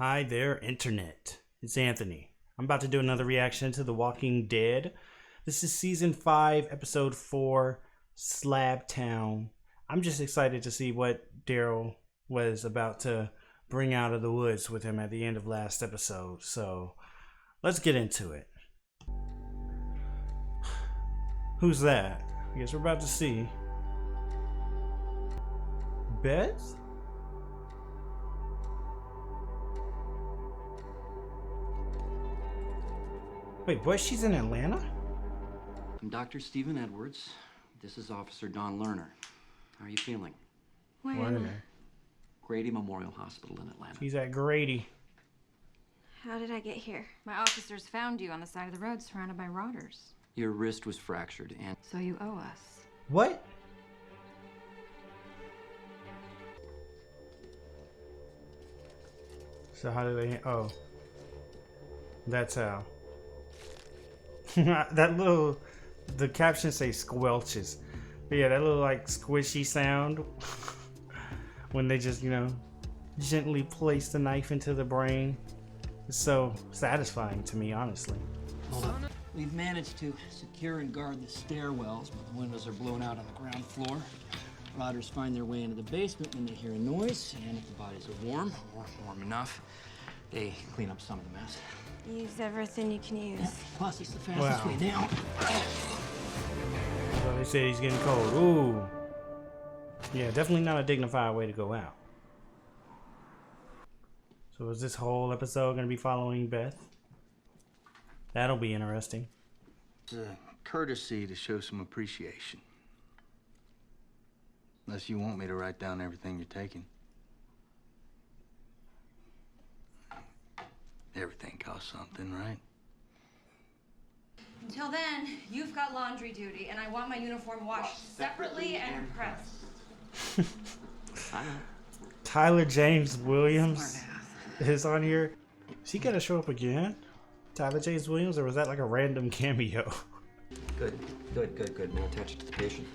Hi there, Internet. It's Anthony. I'm about to do another reaction to The Walking Dead. This is Season 5, Episode 4, Slabtown. I'm just excited to see what Daryl was about to bring out of the woods with him at the end of last episode. So, let's get into it. Who's that? I guess we're about to see. Beth? Wait, what? She's in Atlanta? I'm Dr. Stephen Edwards. This is Officer Don Lerner. How are you feeling? Where am I? Grady Memorial Hospital in Atlanta. She's at Grady. How did I get here? My officers found you on the side of the road surrounded by rotters. Your wrist was fractured and... So you owe us. What? So how do they... Oh. That's how. That little... The captions say squelches. But yeah, that little like squishy sound. When they just, gently place the knife into the brain. It's so satisfying to me, honestly. Hold up. We've managed to secure and guard the stairwells, but the windows are blown out on the ground floor. Rotters find their way into the basement when they hear a noise, and if the bodies are warm, or warm enough, they clean up some of the mess. Use everything you can use. Plus, it's the fastest way down. So they said he's getting cold. Ooh. Yeah, definitely not a dignified way to go out. So is this whole episode going to be following Beth? That'll be interesting. It's a courtesy to show some appreciation. Unless you want me to write down everything you're taking. Everything costs something, right? Until then, you've got laundry duty, and I want my uniform washed separately and pressed. Tyler James Williams is on here. Is he gonna show up again? Tyler James Williams, or was that like a random cameo? Good. Now attach it to the patient.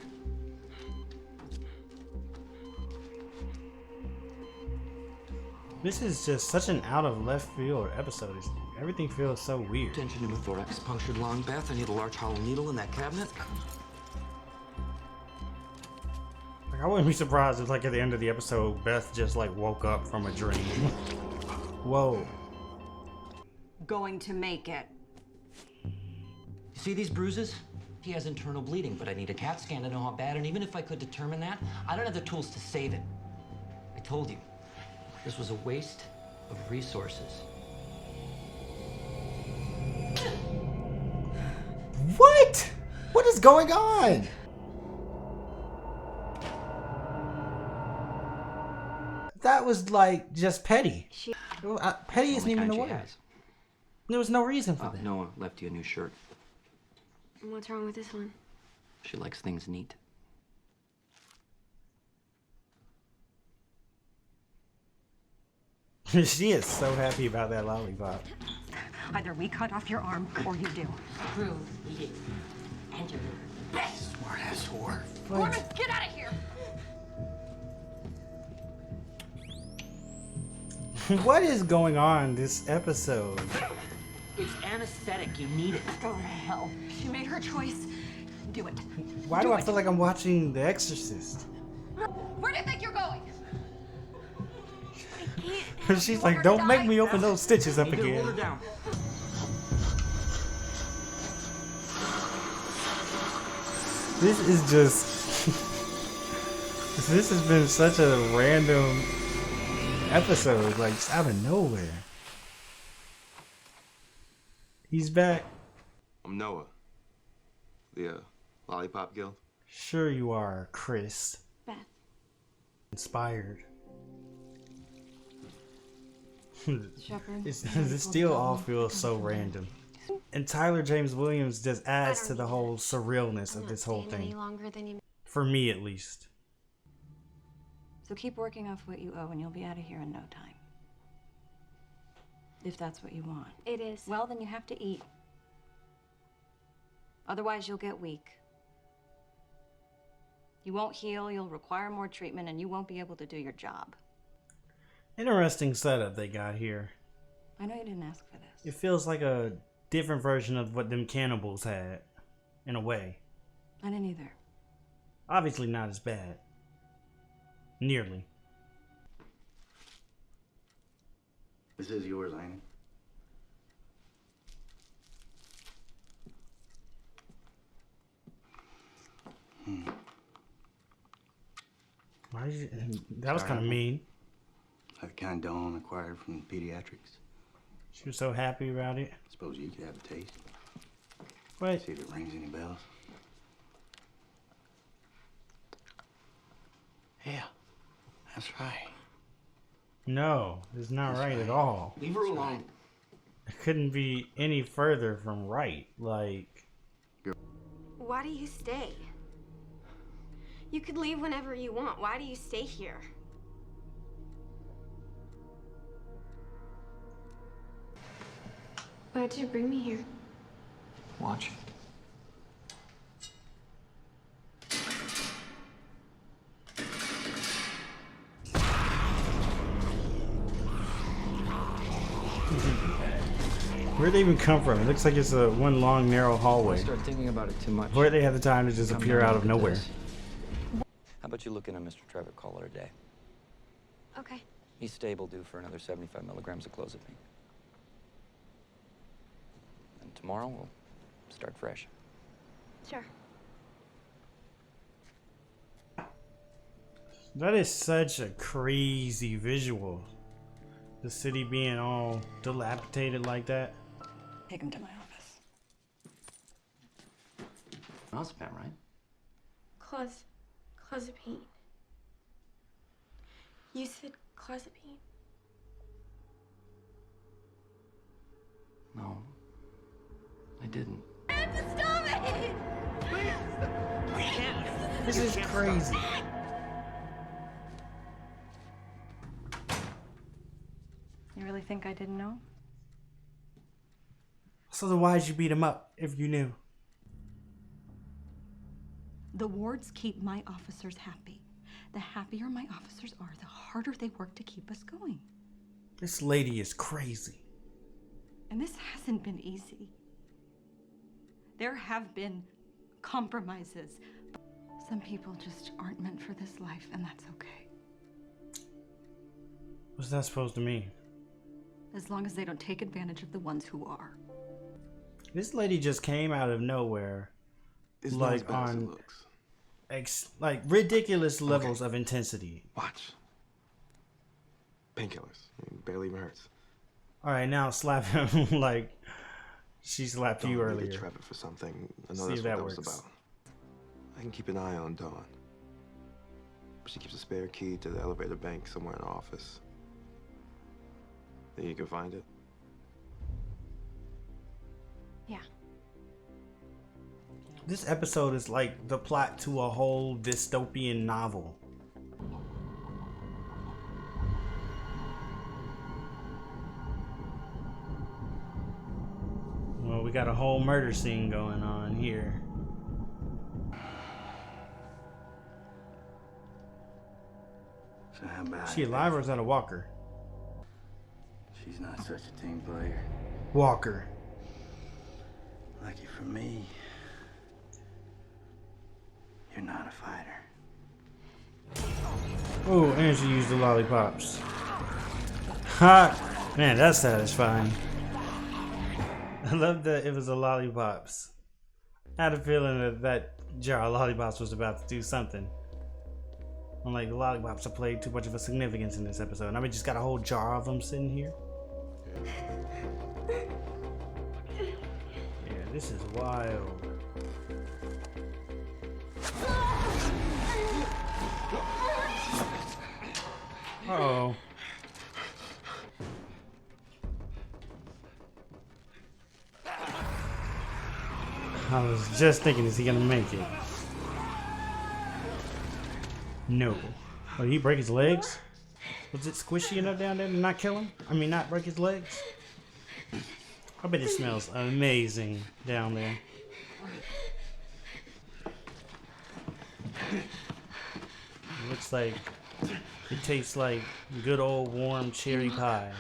This is just such an out of left field episode. Everything feels so weird. Attention to the thorax punctured lung, Beth. I need a large hollow needle in that cabinet. Like, I wouldn't be surprised if, like, at the end of the episode, Beth just like woke up from a dream. Whoa. Going to make it. See these bruises? He has internal bleeding, but I need a CAT scan to know how bad, and even if I could determine that, I don't have the tools to save it. I told you, this was a waste of resources. What? What is going on? That was like just petty. Petty isn't even the word. There was no reason for that. Noah left you a new shirt. What's wrong with this one? She likes things neat. She is so happy about that lollipop. Either we cut off your arm, or you do. Prove it. And you're best. Smart ass whore. Corbin, get out of here! What is going on this episode? It's anesthetic. You need it. Go to hell. She made her choice. Do it. Why do I feel like I'm watching The Exorcist? Where do you think you're going? She's like, don't make me open those stitches up Hold her again. down. This is just... This has been such a random episode, like, out of nowhere. He's back. I'm Noah. The Lollipop Guild. Sure you are, Chris. Beth. Inspired. Shepherd. This still all feels so random. And Tyler James Williams just adds to the whole surrealness of this whole thing. For me, at least. So keep working off what you owe, and you'll be out of here in no time. If that's what you want. It is. Well, then you have to eat. Otherwise, you'll get weak. You won't heal, you'll require more treatment, and you won't be able to do your job. Interesting setup they got here. I know you didn't ask for this. It feels like a different version of what them cannibals had, in a way. I didn't either. Obviously not as bad. Nearly. This is yours, ain't it? Why did you, that was kind of mean. Like the kind Dawn acquired from pediatrics. She was so happy about it. Suppose you could have a taste. What? See if it rings any bells. Yeah, that's right. No, it's not That's right at right. all. Leave her alone. It couldn't be any further from right. Like, Why do you stay? You could leave whenever you want. Why do you stay here? Why'd you bring me here? Watch. where'd they even come from? It looks like it's a one long narrow I hallway. start thinking about it too much. Where they have the time to just Come appear down out and of look at nowhere. this. How about you look into Mr. Trevor Caller today? Okay. He's stable, due for another 75 milligrams of clozapine. And tomorrow we'll start fresh. Sure. That is such a crazy visual. The city being all dilapidated like that. Take him to my office. Slabtown, right? Clozapine. You said clozapine? No, I didn't. Stop it! This is crazy. You really think I didn't know? So then why'd you beat him up if you knew? The wards keep my officers happy. The happier my officers are, the harder they work to keep us going. This lady is crazy. And this hasn't been easy. There have been compromises. Some people just aren't meant for this life, and that's okay. What's that supposed to mean? As long as they don't take advantage of the ones who are. This lady just came out of nowhere, It's not as like bad as it on looks. like ridiculous levels of intensity. Watch. Painkillers. It barely even hurts. All right, now slap him like she slapped you Dawn needed earlier. Trevor for something. I know See that's if what that that was works. about. I can keep an eye on Dawn. But she keeps a spare key to the elevator bank somewhere in the office. Think you can find it? Yeah. This episode is like the plot to a whole dystopian novel. Well, we got a whole murder scene going on here. So how about Is she it? alive or is that a walker? She's not such a team player. Walker. Lucky for me, you're not a fighter. Oh, and she used the lollipops. Ha! Man, that's satisfying. I love that it was the lollipops. I had a feeling that that jar of lollipops was about to do something. I'm like, the lollipops have played too much of a significance in this episode. And I mean, just got a whole jar of them sitting here. Yeah, this is wild. Uh-oh. I was just thinking, is he gonna make it? No. Oh, did he break his legs? Was it squishy enough down there to not kill him? I mean, not break his legs? I bet it smells amazing down there. Looks like It tastes like good old warm cherry pie.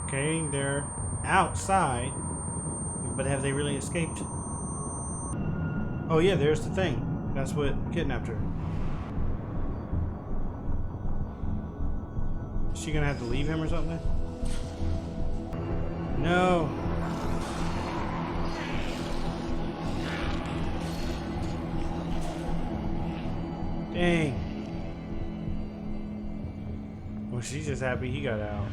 Okay, they're outside, but have they really escaped? Oh yeah, there's the thing. That's what kidnapped her. Is she gonna have to leave him or something? No. Dang. Well, she's just happy he got out.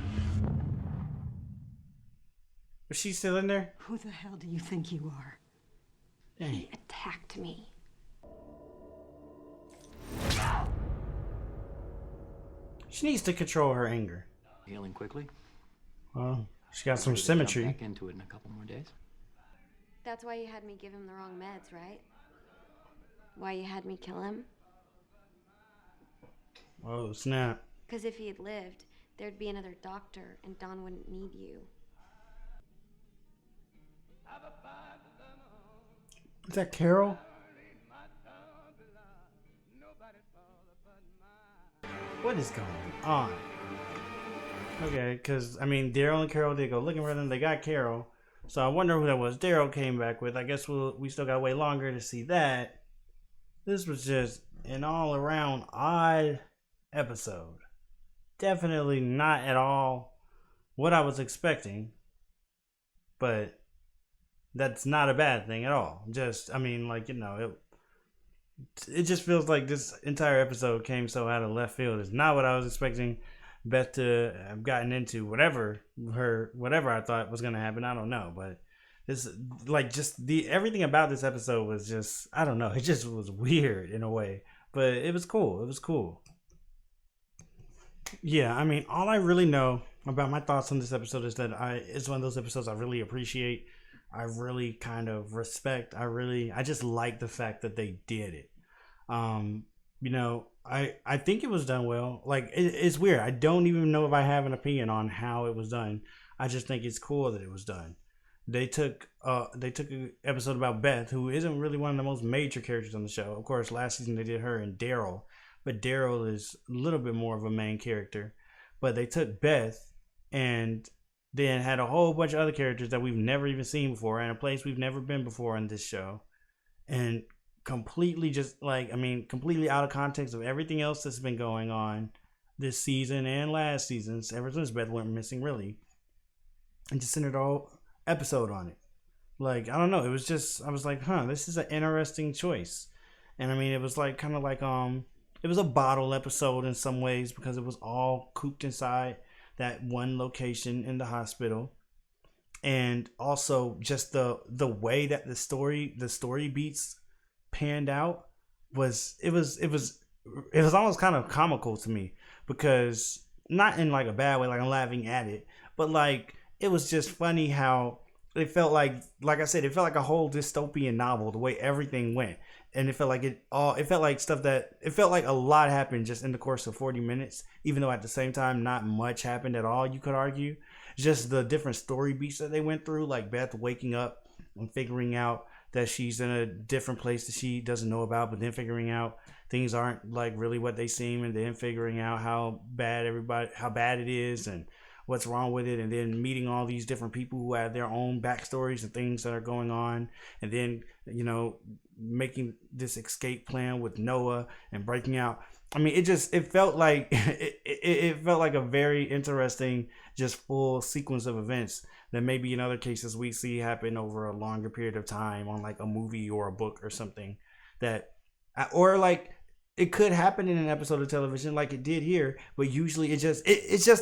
Was she still in there? Who the hell do you think you are? Dang. He attacked me. She needs to control her anger. Healing quickly. Well, she got some Ready to symmetry. jump back into it in a couple more days. That's why you had me give him the wrong meds, right? Why you had me kill him? Oh, snap. Because if he had lived, there'd be another doctor and Don wouldn't need you. Is that Carol? What is going on? Okay, because, I mean, Daryl and Carol did go looking for them. They got Carol. So I wonder who that was Daryl came back with. I guess we still got to wait longer to see that. This was just an all-around odd episode. Definitely not at all what I was expecting. But that's not a bad thing at all. Just, I mean, like, you know, it just feels like this entire episode came so out of left field. It's not what I was expecting Beth to have gotten into. Whatever I thought was going to happen, I don't know. But this, like, just everything about this episode was just, I don't know. It just was weird in a way. But it was cool. It was cool. Yeah, I mean, all I really know about my thoughts on this episode is that it's one of those episodes I really appreciate. I really kind of respect. I just like the fact that they did it. You know, I think it was done well. Like, it's weird. I don't even know if I have an opinion on how it was done. I just think it's cool that it was done. They took an episode about Beth, who isn't really one of the most major characters on the show. Of course, last season they did her and Daryl, but Daryl is a little bit more of a main character. But they took Beth and then had a whole bunch of other characters that we've never even seen before, and a place we've never been before in this show, and completely completely out of context of everything else that's been going on this season and last season, ever since Beth went missing, really, and just centered all episode on it. Like, I don't know, it was just, I was like, this is an interesting choice. And I mean, it was like kind of like it was a bottle episode in some ways, because it was all cooped inside that one location in the hospital. And also just the way that the story beats panned out was almost kind of comical to me, because not in like a bad way, like I'm laughing at it, but like it was just funny how it felt like I said, it felt like a whole dystopian novel, the way everything went. And it felt like it felt like a lot happened just in the course of 40 minutes, even though at the same time not much happened at all, you could argue. Just the different story beats that they went through, like Beth waking up and figuring out that she's in a different place that she doesn't know about, but then figuring out things aren't like really what they seem, and then figuring out how bad it is and what's wrong with it, and then meeting all these different people who have their own backstories and things that are going on, and then, you know, making this escape plan with Noah and breaking out. I mean, it felt like it felt like a very interesting, just full sequence of events that maybe in other cases we see happen over a longer period of time on like a movie or a book or something, or like it could happen in an episode of television like it did here, but usually it's just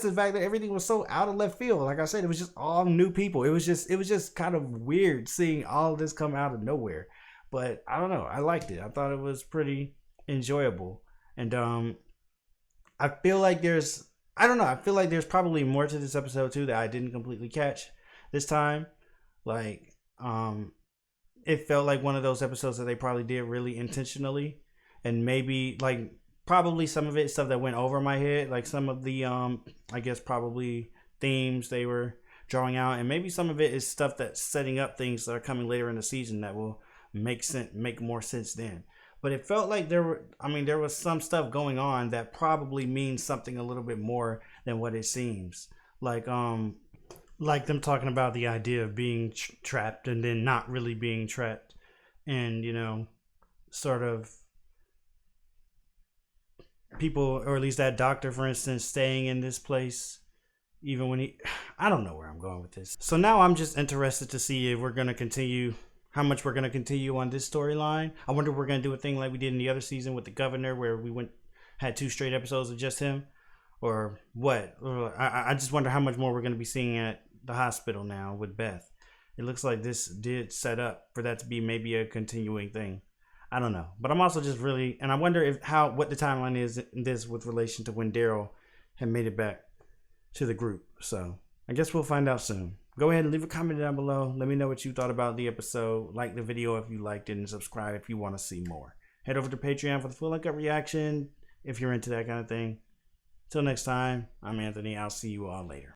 the fact that everything was so out of left field. Like I said, it was just all new people. It was just kind of weird seeing all of this come out of nowhere. But I don't know, I liked it. I thought it was pretty enjoyable. And I feel like there's probably more to this episode too that I didn't completely catch this time. Like it felt like one of those episodes that they probably did really intentionally. And maybe like probably some of it stuff that went over my head, like some of the I guess probably themes they were drawing out, and maybe some of it is stuff that's setting up things that are coming later in the season that will make more sense then. but it felt like there was some stuff going on that probably means something a little bit more than what it seems. Like them talking about the idea of being trapped and then not really being trapped, and sort of people, or at least that doctor, for instance, staying in this place even when I don't know where I'm going with this. So now I'm just interested to see if we're going to continue, how much we're going to continue on this storyline. I wonder if we're going to do a thing like we did in the other season with the governor, where we had 2 straight episodes of just him, or what. I just wonder how much more we're going to be seeing at the hospital now with Beth. It looks like this did set up for that to be maybe a continuing thing. I don't know, but I'm also just really, and I wonder what the timeline is in this with relation to when Daryl had made it back to the group. So I guess we'll find out soon. Go ahead and leave a comment down below. Let me know what you thought about the episode. Like the video if you liked it, and subscribe if you want to see more. Head over to Patreon for the full uncut reaction if you're into that kind of thing. Till next time, I'm Anthony. I'll see you all later.